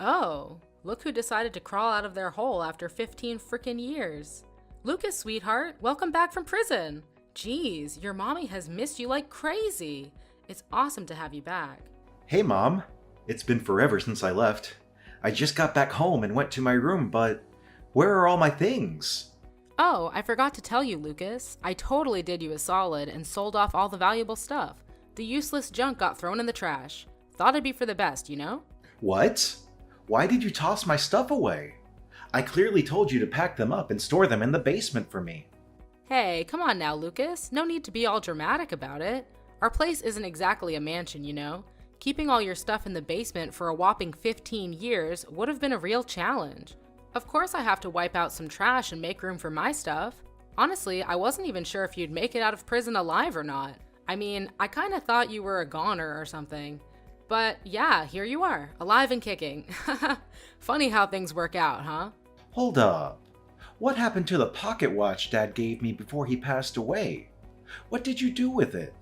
Oh, look who decided to crawl out of their hole after 15 frickin' years. Lucas, sweetheart, welcome back from prison. Geez, your mommy has missed you like crazy. It's awesome to have you back. Hey, Mom. It's been forever since I left. I just got back home and went to my room, but where are all my things? Oh, I forgot to tell you, Lucas. I totally did you a solid and sold off all the valuable stuff. The useless junk got thrown in the trash. Thought it'd be for the best, you know? What? Why did you toss my stuff away? I clearly told you to pack them up and store them in the basement for me. Hey, come on now, Lucas. No need to be all dramatic about it. Our place isn't exactly a mansion, you know? Keeping all your stuff in the basement for a whopping 15 years would have been a real challenge. Of course I have to wipe out some trash and make room for my stuff. Honestly, I wasn't even sure if you'd make it out of prison alive or not. I mean, I kinda thought you were a goner or something. But yeah, here you are, alive and kicking. Funny how things work out, huh? Hold up. What happened to the pocket watch Dad gave me before he passed away? What did you do with it?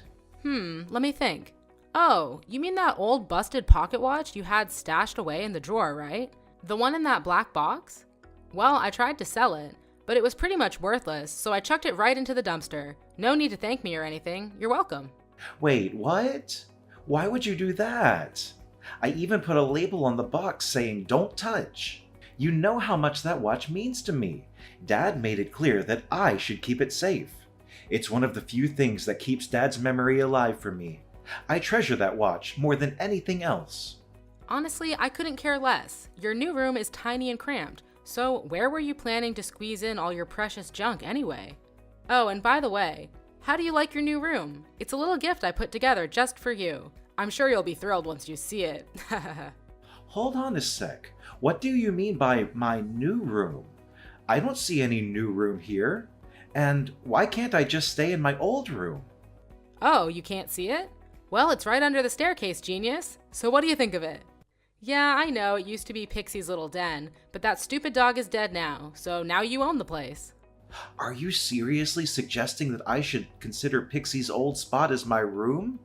Let me think. Oh, you mean that old busted pocket watch you had stashed away in the drawer, right? The one in that black box? Well, I tried to sell it, but it was pretty much worthless, so I chucked it right into the dumpster. No need to thank me or anything. You're welcome. Wait, what? Why would you do that? I even put a label on the box saying, "Don't touch." You know how much that watch means to me. Dad made it clear that I should keep it safe. It's one of the few things that keeps Dad's memory alive for me. I treasure that watch more than anything else. Honestly, I couldn't care less. Your new room is tiny and cramped, so where were you planning to squeeze in all your precious junk anyway? Oh, and by the way, how do you like your new room? It's a little gift I put together just for you. I'm sure you'll be thrilled once you see it. Hold on a sec. What do you mean by my new room? I don't see any new room here. And why can't I just stay in my old room? Oh, you can't see it? Well, it's right under the staircase, genius. So what do you think of it? Yeah, I know, it used to be Pixie's little den, but that stupid dog is dead now, so now you own the place. Are you seriously suggesting that I should consider Pixie's old spot as my room?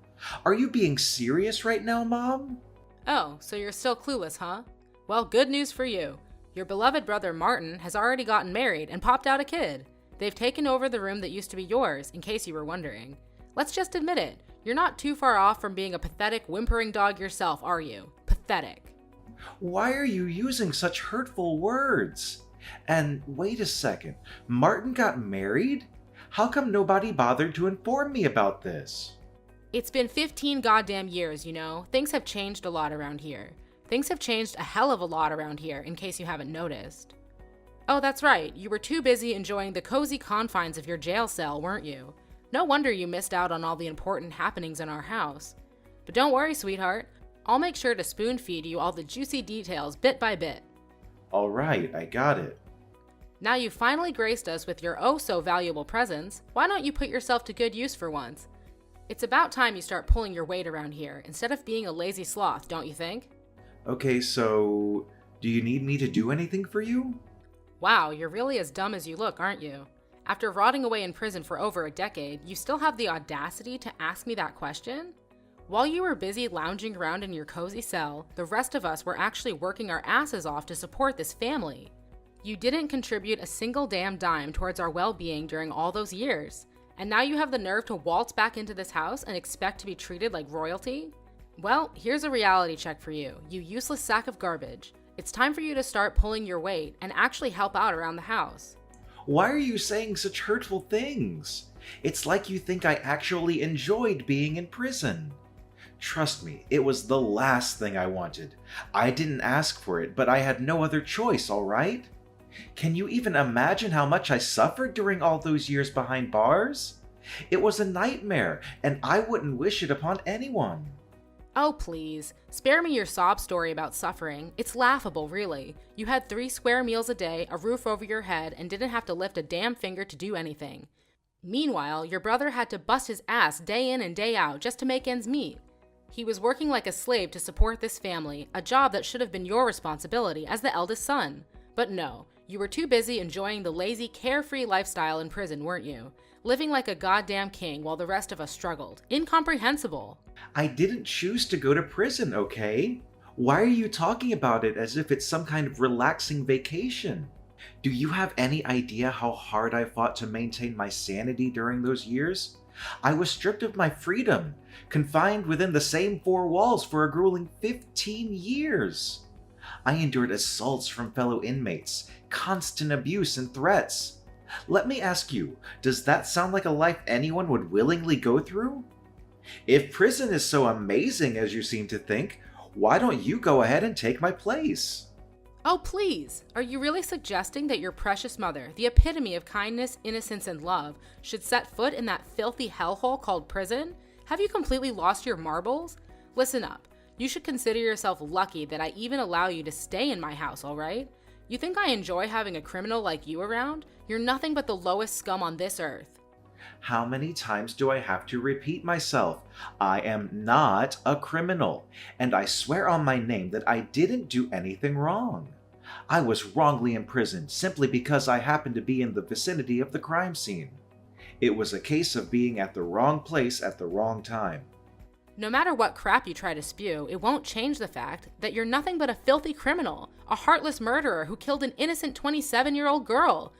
Are you being serious right now, Mom? Oh, so you're still clueless, huh? Well, good news for you. Your beloved brother Martin has already gotten married and popped out a kid. They've taken over the room that used to be yours, in case you were wondering. Let's just admit it. You're not too far off from being a pathetic, whimpering dog yourself, are you? Pathetic. Why are you using such hurtful words? And wait a second, Martin got married? How come nobody bothered to inform me about this? It's been 15 goddamn years, you know. Things have changed a lot around here. Things have changed a hell of a lot around here, in case you haven't noticed. Oh, that's right. You were too busy enjoying the cozy confines of your jail cell, weren't you? No wonder you missed out on all the important happenings in our house. But don't worry, sweetheart. I'll make sure to spoon feed you all the juicy details bit by bit. All right, I got it. Now you've finally graced us with your oh-so-valuable presence, why don't you put yourself to good use for once? It's about time you start pulling your weight around here, instead of being a lazy sloth, don't you think? Okay, so do you need me to do anything for you? Wow, you're really as dumb as you look, aren't you? After rotting away in prison for over a decade, you still have the audacity to ask me that question? While you were busy lounging around in your cozy cell, the rest of us were actually working our asses off to support this family. You didn't contribute a single damn dime towards our well-being during all those years, and now you have the nerve to waltz back into this house and expect to be treated like royalty? Well, here's a reality check for you, you useless sack of garbage. It's time for you to start pulling your weight and actually help out around the house. Why are you saying such hurtful things? It's like you think I actually enjoyed being in prison. Trust me, it was the last thing I wanted. I didn't ask for it, but I had no other choice, all right? Can you even imagine how much I suffered during all those years behind bars? It was a nightmare, and I wouldn't wish it upon anyone. Oh, please. Spare me your sob story about suffering. It's laughable, really. You had 3 square meals a day, a roof over your head, and didn't have to lift a damn finger to do anything. Meanwhile, your brother had to bust his ass day in and day out just to make ends meet. He was working like a slave to support this family, a job that should have been your responsibility as the eldest son. But no, you were too busy enjoying the lazy, carefree lifestyle in prison, weren't you? Living like a goddamn king while the rest of us struggled. Incomprehensible. I didn't choose to go to prison, okay? Why are you talking about it as if it's some kind of relaxing vacation? Do you have any idea how hard I fought to maintain my sanity during those years? I was stripped of my freedom, confined within the same four walls for a grueling 15 years. I endured assaults from fellow inmates, constant abuse and threats. Let me ask you, does that sound like a life anyone would willingly go through? If prison is so amazing as you seem to think, why don't you go ahead and take my place? Oh, please! Are you really suggesting that your precious mother, the epitome of kindness, innocence, and love, should set foot in that filthy hellhole called prison? Have you completely lost your marbles? Listen up. You should consider yourself lucky that I even allow you to stay in my house, alright? You think I enjoy having a criminal like you around? You're nothing but the lowest scum on this earth. How many times do I have to repeat myself? I am not a criminal, and I swear on my name that I didn't do anything wrong. I was wrongly imprisoned simply because I happened to be in the vicinity of the crime scene. It was a case of being at the wrong place at the wrong time. No matter what crap you try to spew, it won't change the fact that you're nothing but a filthy criminal, a heartless murderer who killed an innocent 27-year-old girl.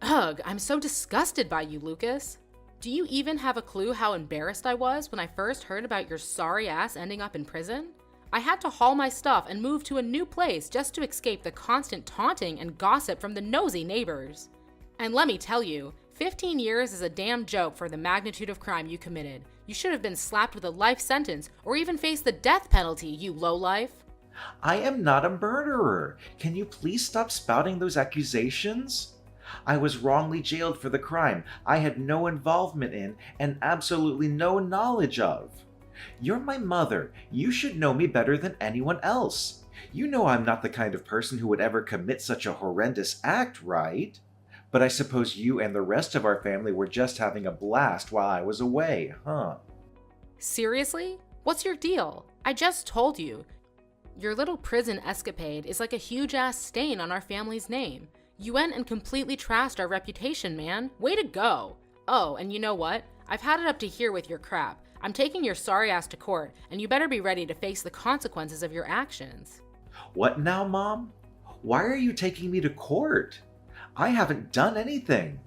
Ugh, I'm so disgusted by you, Lucas. Do you even have a clue how embarrassed I was when I first heard about your sorry ass ending up in prison? I had to haul my stuff and move to a new place just to escape the constant taunting and gossip from the nosy neighbors. And let me tell you, 15 years is a damn joke for the magnitude of crime you committed. You should have been slapped with a life sentence or even faced the death penalty, you lowlife. I am not a murderer. Can you please stop spouting those accusations? I was wrongly jailed for the crime I had no involvement in and absolutely no knowledge of. You're my mother. You should know me better than anyone else. You know I'm not the kind of person who would ever commit such a horrendous act, right? But I suppose you and the rest of our family were just having a blast while I was away, huh? Seriously? What's your deal? I just told you. Your little prison escapade is like a huge-ass stain on our family's name. You went and completely trashed our reputation, man. Way to go. Oh, and you know what? I've had it up to here with your crap. I'm taking your sorry ass to court, and you better be ready to face the consequences of your actions. What now, Mom? Why are you taking me to court? I haven't done anything.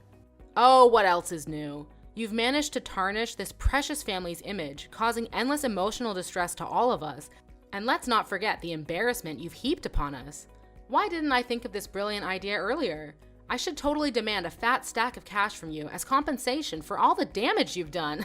Oh, what else is new? You've managed to tarnish this precious family's image, causing endless emotional distress to all of us. And let's not forget the embarrassment you've heaped upon us. Why didn't I think of this brilliant idea earlier? I should totally demand a fat stack of cash from you as compensation for all the damage you've done.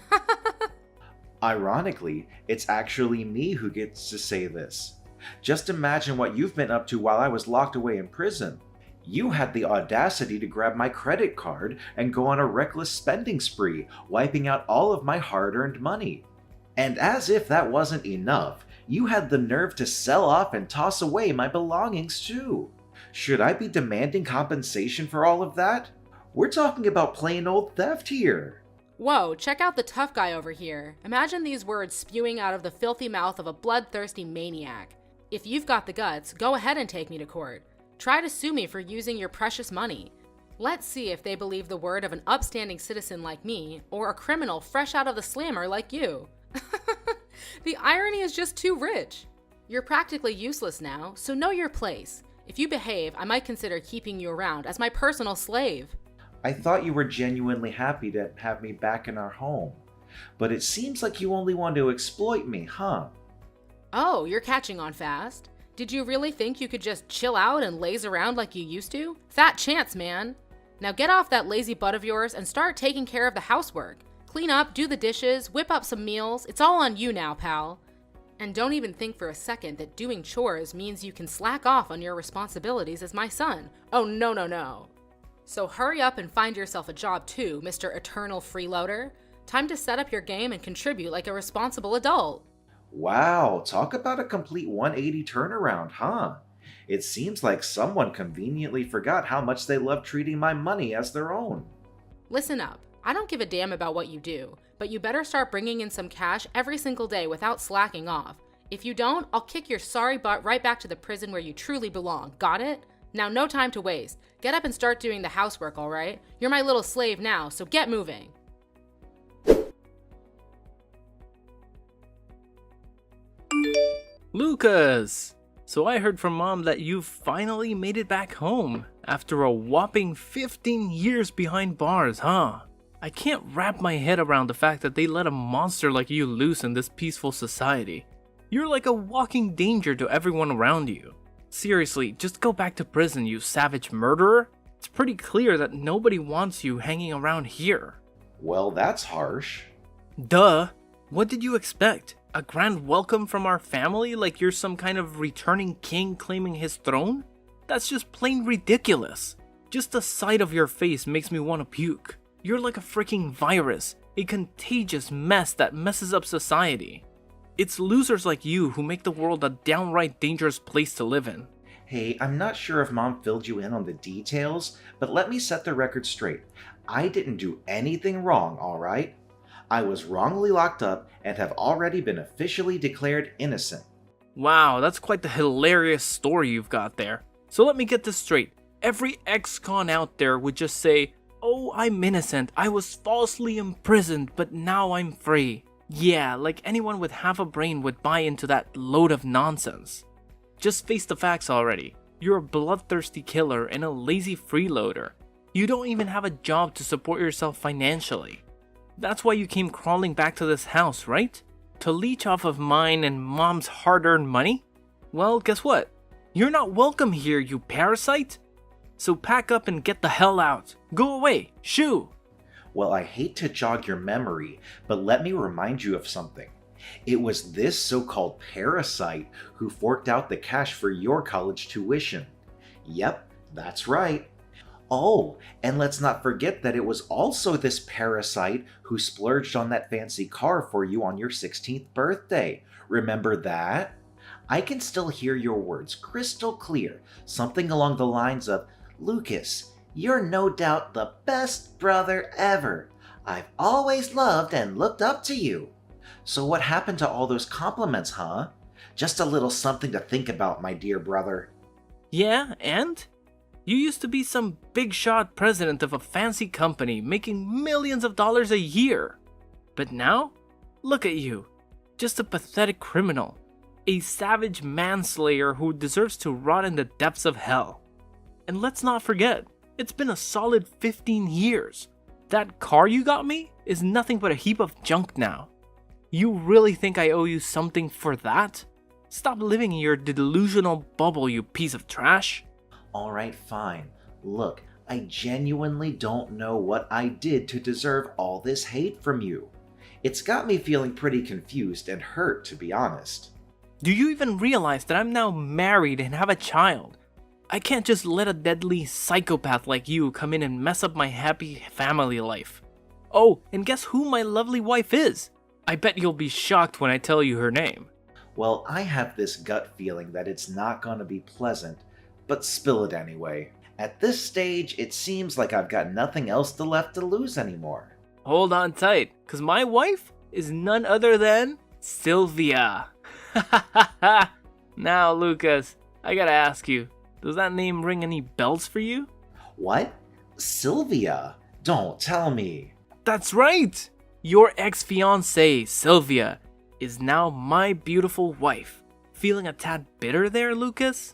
Ironically, it's actually me who gets to say this. Just imagine what you've been up to while I was locked away in prison. You had the audacity to grab my credit card and go on a reckless spending spree, wiping out all of my hard-earned money. And as if that wasn't enough, you had the nerve to sell off and toss away my belongings too. Should I be demanding compensation for all of that? We're talking about plain old theft here. Whoa, check out the tough guy over here. Imagine these words spewing out of the filthy mouth of a bloodthirsty maniac. If you've got the guts, go ahead and take me to court. Try to sue me for using your precious money. Let's see if they believe the word of an upstanding citizen like me, or a criminal fresh out of the slammer like you. The irony is just too rich. You're practically useless now, so know your place. If you behave, I might consider keeping you around as my personal slave. I thought you were genuinely happy to have me back in our home. But it seems like you only want to exploit me, huh? Oh, you're catching on fast. Did you really think you could just chill out and laze around like you used to? Fat chance, man. Now get off that lazy butt of yours and start taking care of the housework. Clean up, do the dishes, whip up some meals. It's all on you now, pal. And don't even think for a second that doing chores means you can slack off on your responsibilities as my son. Oh, no, no, no. So hurry up and find yourself a job too, Mr. Eternal Freeloader. Time to set up your game and contribute like a responsible adult. Wow, talk about a complete 180 turnaround, huh? It seems like someone conveniently forgot how much they love treating my money as their own. Listen up. I don't give a damn about what you do, but you better start bringing in some cash every single day without slacking off. If you don't, I'll kick your sorry butt right back to the prison where you truly belong. Got it? Now, no time to waste. Get up and start doing the housework, all right? You're my little slave now, so get moving. Lucas! So I heard from Mom that you finally made it back home after a whopping 15 years behind bars, huh? I can't wrap my head around the fact that they let a monster like you loose in this peaceful society. You're like a walking danger to everyone around you. Seriously, just go back to prison, you savage murderer. It's pretty clear that nobody wants you hanging around here. Well, that's harsh. Duh. What did you expect? A grand welcome from our family like you're some kind of returning king claiming his throne? That's just plain ridiculous. Just the sight of your face makes me want to puke. You're like a freaking virus, a contagious mess that messes up society. It's losers like you who make the world a downright dangerous place to live in. Hey, I'm not sure if Mom filled you in on the details, but let me set the record straight. I didn't do anything wrong, alright? I was wrongly locked up and have already been officially declared innocent. Wow, that's quite the hilarious story you've got there. So let me get this straight. Every ex-con out there would just say, "Oh, I'm innocent. I was falsely imprisoned, but now I'm free." Yeah, like anyone with half a brain would buy into that load of nonsense. Just face the facts already. You're a bloodthirsty killer and a lazy freeloader. You don't even have a job to support yourself financially. That's why you came crawling back to this house, right? To leech off of mine and Mom's hard-earned money? Well, guess what? You're not welcome here, you parasite! So pack up and get the hell out. Go away, shoo! Well, I hate to jog your memory, but let me remind you of something. It was this so-called parasite who forked out the cash for your college tuition. Yep, that's right. Oh, and let's not forget that it was also this parasite who splurged on that fancy car for you on your 16th birthday. Remember that? I can still hear your words crystal clear, something along the lines of, "Lucas, you're no doubt the best brother ever. I've always loved and looked up to you." So what happened to all those compliments, huh? Just a little something to think about, my dear brother. Yeah, and? You used to be some big shot president of a fancy company making millions of dollars a year. But now, look at you. Just a pathetic criminal. A savage manslayer who deserves to rot in the depths of hell. And let's not forget, it's been a solid 15 years. That car you got me is nothing but a heap of junk now. You really think I owe you something for that? Stop living in your delusional bubble, you piece of trash. Alright, fine. Look, I genuinely don't know what I did to deserve all this hate from you. It's got me feeling pretty confused and hurt, to be honest. Do you even realize that I'm now married and have a child? I can't just let a deadly psychopath like you come in and mess up my happy family life. Oh, and guess who my lovely wife is? I bet you'll be shocked when I tell you her name. Well, I have this gut feeling that it's not going to be pleasant, but spill it anyway. At this stage, it seems like I've got nothing else left to lose anymore. Hold on tight, cause my wife is none other than Sylvia. Now, Lucas, I gotta ask you, does that name ring any bells for you? What? Sylvia? Don't tell me. That's right! Your ex-fiancée, Sylvia, is now my beautiful wife. Feeling a tad bitter there, Lucas?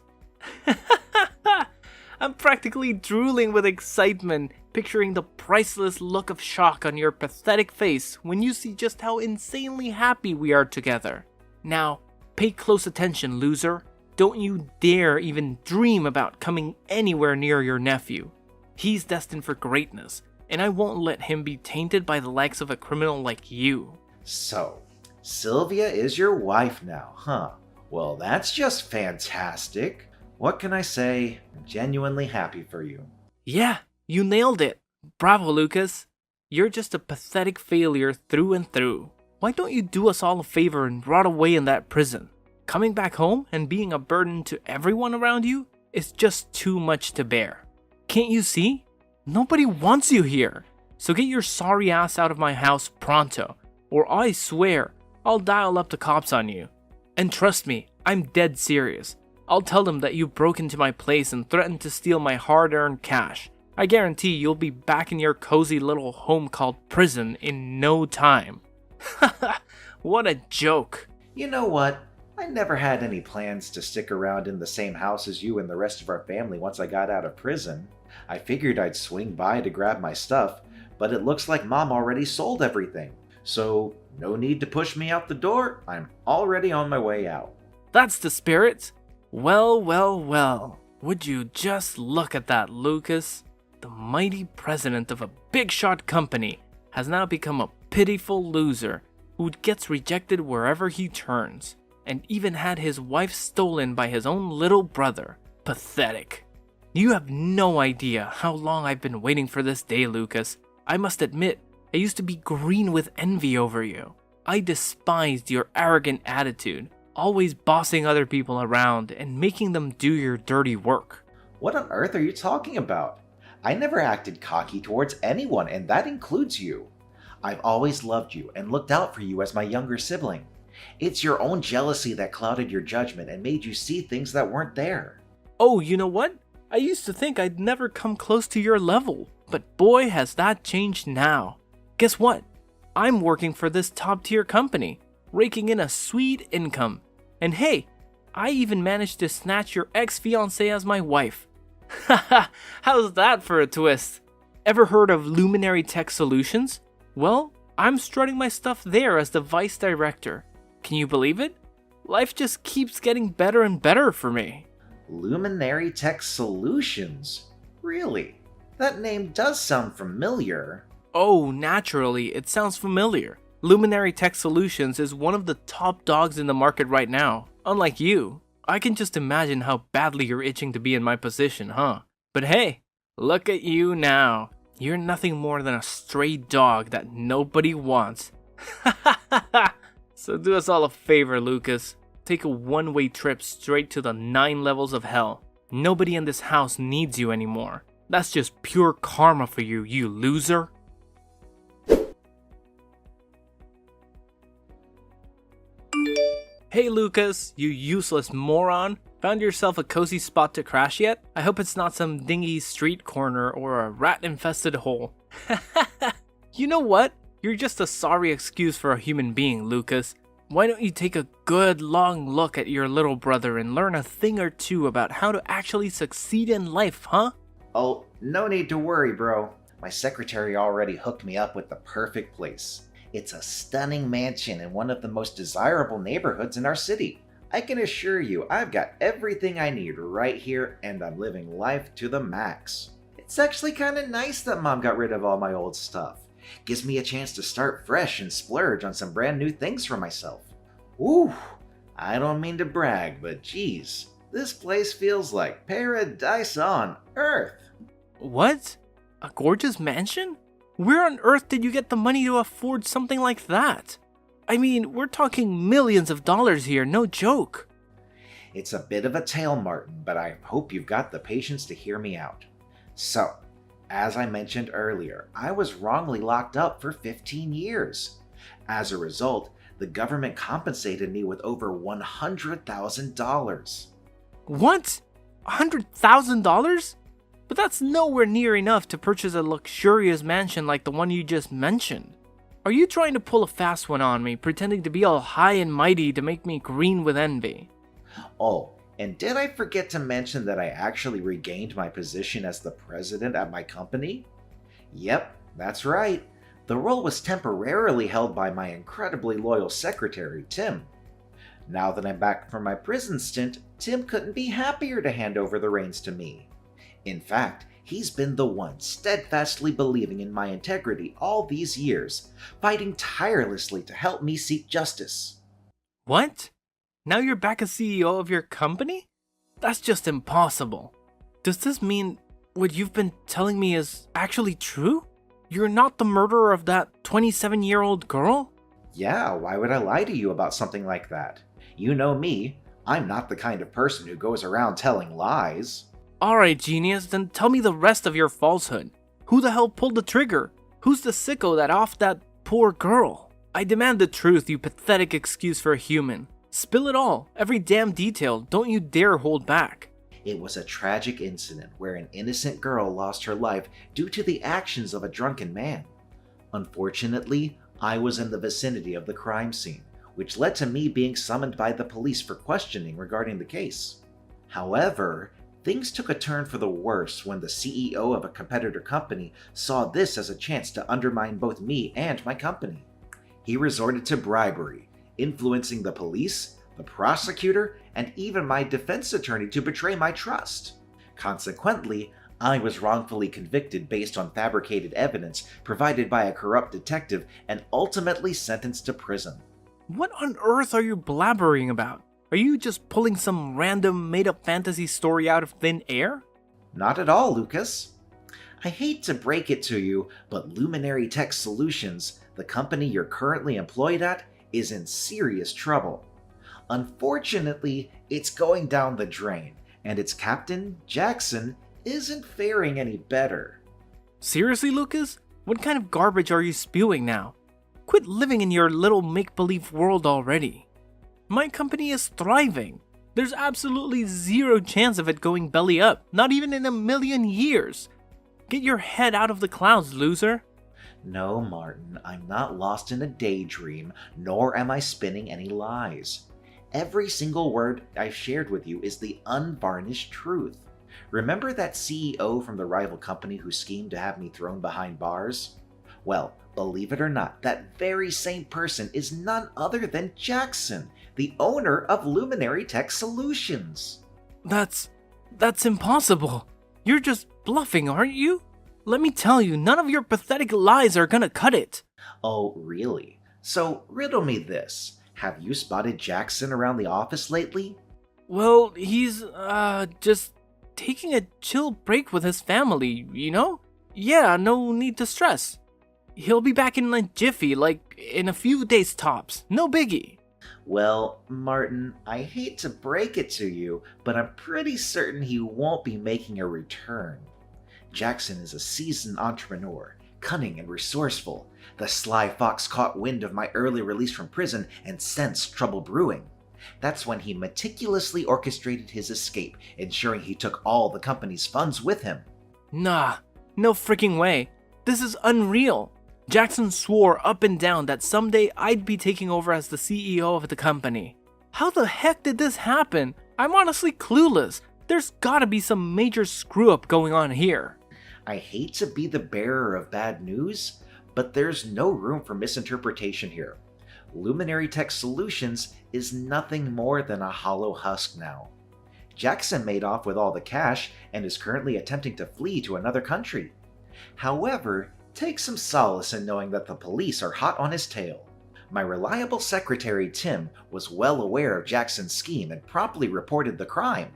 I'm practically drooling with excitement, picturing the priceless look of shock on your pathetic face when you see just how insanely happy we are together. Now, pay close attention, loser. Don't you dare even dream about coming anywhere near your nephew. He's destined for greatness, and I won't let him be tainted by the likes of a criminal like you. So, Sylvia is your wife now, huh? Well, that's just fantastic. What can I say? I'm genuinely happy for you. Yeah, you nailed it. Bravo, Lucas. You're just a pathetic failure through and through. Why don't you do us all a favor and rot away in that prison? Coming back home and being a burden to everyone around you is just too much to bear. Can't you see? Nobody wants you here. So get your sorry ass out of my house pronto, or I swear I'll dial up the cops on you. And trust me, I'm dead serious. I'll tell them that you broke into my place and threatened to steal my hard-earned cash. I guarantee you'll be back in your cozy little home called prison in no time. What a joke. You know what? I never had any plans to stick around in the same house as you and the rest of our family once I got out of prison. I figured I'd swing by to grab my stuff, but it looks like Mom already sold everything. So, no need to push me out the door. I'm already on my way out. That's the spirit. Well, well, well. Would you just look at that, Lucas? The mighty president of a big shot company has now become a pitiful loser who gets rejected wherever he turns, and even had his wife stolen by his own little brother. Pathetic. You have no idea how long I've been waiting for this day, Lucas. I must admit, I used to be green with envy over you. I despised your arrogant attitude, always bossing other people around and making them do your dirty work. What on earth are you talking about? I never acted cocky towards anyone, and that includes you. I've always loved you and looked out for you as my younger sibling. It's your own jealousy that clouded your judgment and made you see things that weren't there. Oh, you know what? I used to think I'd never come close to your level, but boy has that changed now. Guess what? I'm working for this top-tier company, raking in a sweet income. And hey, I even managed to snatch your ex-fiancée as my wife. Haha, how's that for a twist? Ever heard of Luminary Tech Solutions? Well, I'm strutting my stuff there as the vice director. Can you believe it? Life just keeps getting better and better for me. Luminary Tech Solutions? Really? That name does sound familiar. Oh, naturally, it sounds familiar. Luminary Tech Solutions is one of the top dogs in the market right now. Unlike you, I can just imagine how badly you're itching to be in my position, huh? But hey, look at you now. You're nothing more than a stray dog that nobody wants. So do us all a favor, Lucas. Take a one-way trip straight to the 9 levels of hell. Nobody in this house needs you anymore. That's just pure karma for you, you loser. Hey Lucas, you useless moron. Found yourself a cozy spot to crash yet? I hope it's not some dingy street corner or a rat-infested hole. You know what? You're just a sorry excuse for a human being, Lucas. Why don't you take a good long look at your little brother and learn a thing or two about how to actually succeed in life, huh? Oh, no need to worry, bro. My secretary already hooked me up with the perfect place. It's a stunning mansion in one of the most desirable neighborhoods in our city. I can assure you I've got everything I need right here, and I'm living life to the max. It's actually kinda nice that Mom got rid of all my old stuff. Gives me a chance to start fresh and splurge on some brand new things for myself. Ooh, I don't mean to brag, but geez, this place feels like paradise on Earth. What? A gorgeous mansion? Where on earth did you get the money to afford something like that? I mean, we're talking millions of dollars here, no joke. It's a bit of a tale, Martin, but I hope you've got the patience to hear me out. So, as I mentioned earlier, I was wrongly locked up for 15 years. As a result, the government compensated me with over $100,000. What? $100,000? But that's nowhere near enough to purchase a luxurious mansion like the one you just mentioned. Are you trying to pull a fast one on me, pretending to be all high and mighty to make me green with envy? Oh, and did I forget to mention that I actually regained my position as the president at my company? Yep, that's right. The role was temporarily held by my incredibly loyal secretary, Tim. Now that I'm back from my prison stint, Tim couldn't be happier to hand over the reins to me. In fact, he's been the one steadfastly believing in my integrity all these years, fighting tirelessly to help me seek justice. What? Now you're back as CEO of your company? That's just impossible. Does this mean what you've been telling me is actually true? You're not the murderer of that 27-year-old girl? Yeah, why would I lie to you about something like that? You know me, I'm not the kind of person who goes around telling lies. Alright, genius, then tell me the rest of your falsehood. Who the hell pulled the trigger? Who's the sicko that offed that poor girl? I demand the truth, you pathetic excuse for a human. Spill it all, every damn detail, don't you dare hold back. It was a tragic incident where an innocent girl lost her life due to the actions of a drunken man. Unfortunately, I was in the vicinity of the crime scene, which led to me being summoned by the police for questioning regarding the case. However, things took a turn for the worse when the CEO of a competitor company saw this as a chance to undermine both me and my company. He resorted to bribery, influencing the police, the prosecutor, and even my defense attorney to betray my trust. Consequently, I was wrongfully convicted based on fabricated evidence provided by a corrupt detective and ultimately sentenced to prison. What on earth are you blabbering about? Are you just pulling some random made-up fantasy story out of thin air? Not at all, Lucas. I hate to break it to you, but Luminary Tech Solutions, the company you're currently employed at, is in serious trouble. Unfortunately, it's going down the drain, and its captain, Jackson, isn't faring any better. Seriously, Lucas? What kind of garbage are you spewing now? Quit living in your little make-believe world already. My company is thriving. There's absolutely zero chance of it going belly up, not even in a million years. Get your head out of the clouds, loser. No, Martin, I'm not lost in a daydream, nor am I spinning any lies. Every single word I've shared with you is the unvarnished truth. Remember that CEO from the rival company who schemed to have me thrown behind bars? Well, believe it or not, that very same person is none other than Jackson, the owner of Luminary Tech Solutions. That's impossible. You're just bluffing, aren't you? Let me tell you, none of your pathetic lies are gonna cut it. Oh, really? So, riddle me this. Have you spotted Jackson around the office lately? Well, he's, just taking a chill break with his family, you know? Yeah, no need to stress. He'll be back in a jiffy, like in a few days tops. No biggie. Well, Martin, I hate to break it to you, but I'm pretty certain he won't be making a return. Jackson is a seasoned entrepreneur, cunning and resourceful. The sly fox caught wind of my early release from prison and sensed trouble brewing. That's when he meticulously orchestrated his escape, ensuring he took all the company's funds with him. Nah, no freaking way. This is unreal. Jackson swore up and down that someday I'd be taking over as the CEO of the company. How the heck did this happen? I'm honestly clueless. There's gotta be some major screw-up going on here. I hate to be the bearer of bad news, but there's no room for misinterpretation here. Luminary Tech Solutions is nothing more than a hollow husk now. Jackson made off with all the cash and is currently attempting to flee to another country. However, take some solace in knowing that the police are hot on his tail. My reliable secretary Tim was well aware of Jackson's scheme and promptly reported the crime.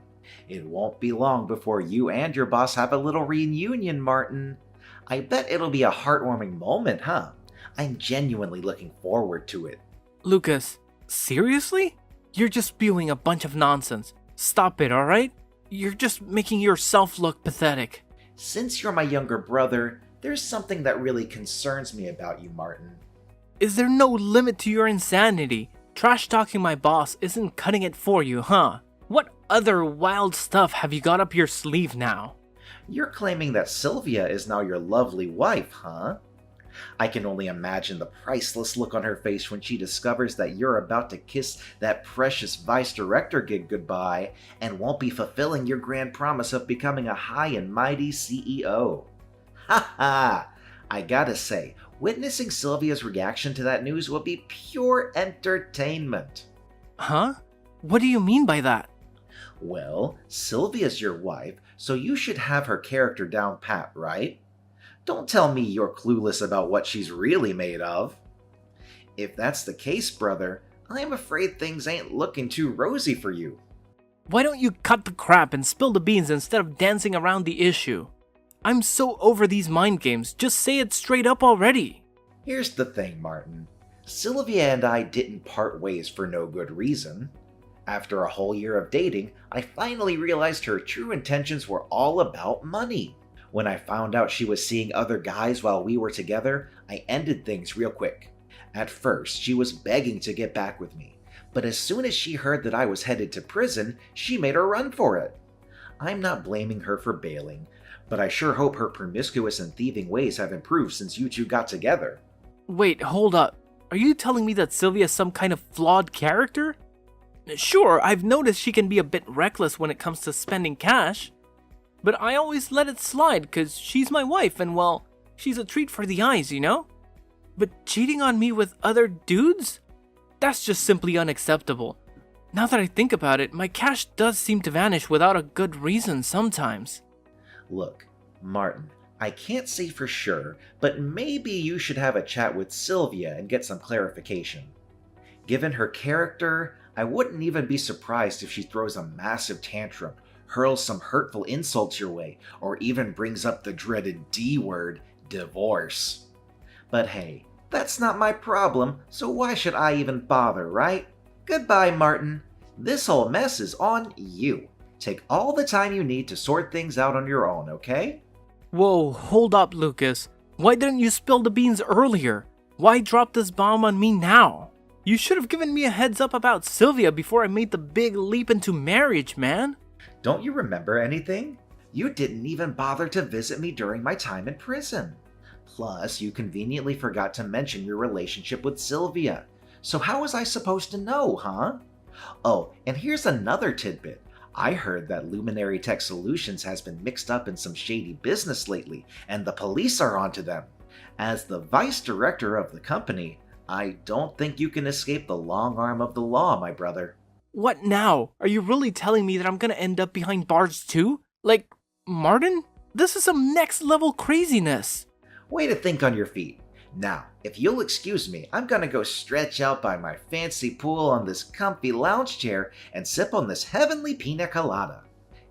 It won't be long before you and your boss have a little reunion, Martin. I bet it'll be a heartwarming moment, huh? I'm genuinely looking forward to it. Lucas, seriously? You're just spewing a bunch of nonsense. Stop it, alright? You're just making yourself look pathetic. Since you're my younger brother, there's something that really concerns me about you, Martin. Is there no limit to your insanity? Trash-talking my boss isn't cutting it for you, huh? What other wild stuff have you got up your sleeve now? You're claiming that Sylvia is now your lovely wife, huh? I can only imagine the priceless look on her face when she discovers that you're about to kiss that precious vice director gig goodbye and won't be fulfilling your grand promise of becoming a high and mighty CEO. Ha ha! I gotta say, witnessing Sylvia's reaction to that news will be pure entertainment. Huh? What do you mean by that? Well, Sylvia's your wife, so you should have her character down pat, right? Don't tell me you're clueless about what she's really made of. If that's the case, brother, I'm afraid things ain't looking too rosy for you. Why don't you cut the crap and spill the beans instead of dancing around the issue? I'm so over these mind games, just say it straight up already. Here's the thing, Martin. Sylvia and I didn't part ways for no good reason. After a whole year of dating, I finally realized her true intentions were all about money. When I found out she was seeing other guys while we were together, I ended things real quick. At first, she was begging to get back with me, but as soon as she heard that I was headed to prison, she made a run for it. I'm not blaming her for bailing, but I sure hope her promiscuous and thieving ways have improved since you two got together. Wait, hold up. Are you telling me that Sylvia is some kind of flawed character? Sure, I've noticed she can be a bit reckless when it comes to spending cash, but I always let it slide cause she's my wife and well, she's a treat for the eyes, you know? But cheating on me with other dudes? That's just simply unacceptable. Now that I think about it, my cash does seem to vanish without a good reason sometimes. Look, Martin, I can't say for sure, but maybe you should have a chat with Sylvia and get some clarification. Given her character, I wouldn't even be surprised if she throws a massive tantrum, hurls some hurtful insults your way, or even brings up the dreaded D word, divorce. But hey, that's not my problem, so why should I even bother, right? Goodbye, Martin. This whole mess is on you. Take all the time you need to sort things out on your own, okay? Whoa, hold up, Lucas. Why didn't you spill the beans earlier? Why drop this bomb on me now? You should have given me a heads up about Sylvia before I made the big leap into marriage, man. Don't you remember anything? You didn't even bother to visit me during my time in prison. Plus, you conveniently forgot to mention your relationship with Sylvia. So how was I supposed to know, huh? Oh, and here's another tidbit. I heard that Luminary Tech Solutions has been mixed up in some shady business lately, and the police are onto them. As the vice director of the company, I don't think you can escape the long arm of the law, my brother. What now? Are you really telling me that I'm gonna end up behind bars too? Like, Martin? This is some next level craziness. Way to think on your feet. Now, if you'll excuse me, I'm gonna go stretch out by my fancy pool on this comfy lounge chair and sip on this heavenly pina colada.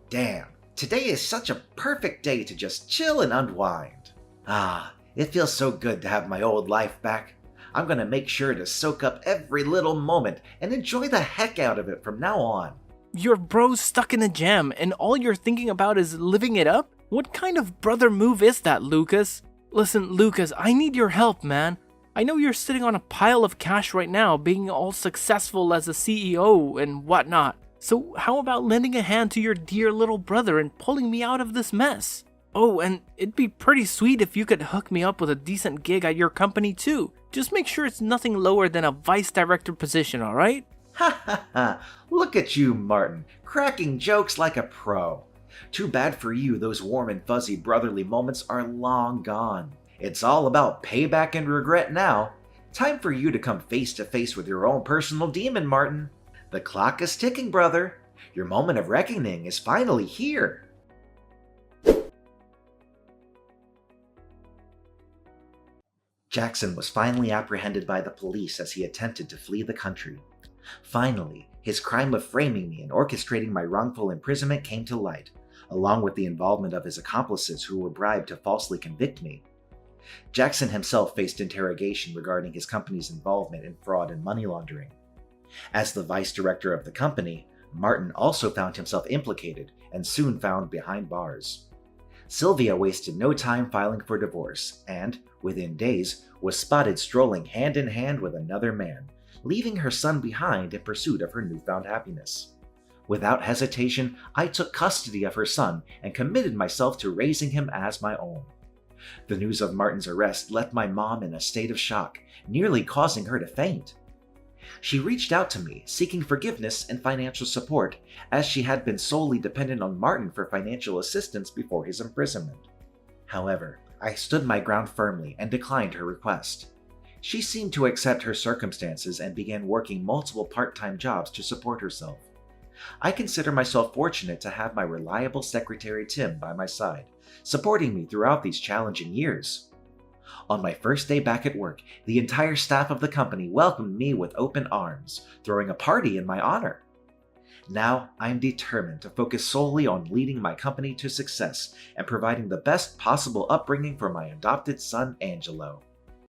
Damn, today is such a perfect day to just chill and unwind. Ah, it feels so good to have my old life back. I'm gonna make sure to soak up every little moment and enjoy the heck out of it from now on. Your bro's stuck in a jam and all you're thinking about is living it up? What kind of brother move is that, Lucas? Listen, Lucas, I need your help, man. I know you're sitting on a pile of cash right now, being all successful as a CEO and whatnot. So how about lending a hand to your dear little brother and pulling me out of this mess? Oh, and it'd be pretty sweet if you could hook me up with a decent gig at your company too. Just make sure it's nothing lower than a vice director position, alright? Ha ha ha! Look at you, Martin, cracking jokes like a pro. Too bad for you, those warm and fuzzy brotherly moments are long gone. It's all about payback and regret now. Time for you to come face to face with your own personal demon, Martin. The clock is ticking, brother. Your moment of reckoning is finally here. Jackson was finally apprehended by the police as he attempted to flee the country. Finally, his crime of framing me and orchestrating my wrongful imprisonment came to light, along with the involvement of his accomplices who were bribed to falsely convict me. Jackson himself faced interrogation regarding his company's involvement in fraud and money laundering. As the vice director of the company, Martin also found himself implicated and soon found behind bars. Sylvia wasted no time filing for divorce and, within days, was spotted strolling hand in hand with another man, leaving her son behind in pursuit of her newfound happiness. Without hesitation, I took custody of her son and committed myself to raising him as my own. The news of Martin's arrest left my mom in a state of shock, nearly causing her to faint. She reached out to me, seeking forgiveness and financial support, as she had been solely dependent on Martin for financial assistance before his imprisonment. However, I stood my ground firmly and declined her request. She seemed to accept her circumstances and began working multiple part-time jobs to support herself. I consider myself fortunate to have my reliable secretary Tim by my side, supporting me throughout these challenging years. On my first day back at work, the entire staff of the company welcomed me with open arms, throwing a party in my honor. Now, I am determined to focus solely on leading my company to success and providing the best possible upbringing for my adopted son, Angelo.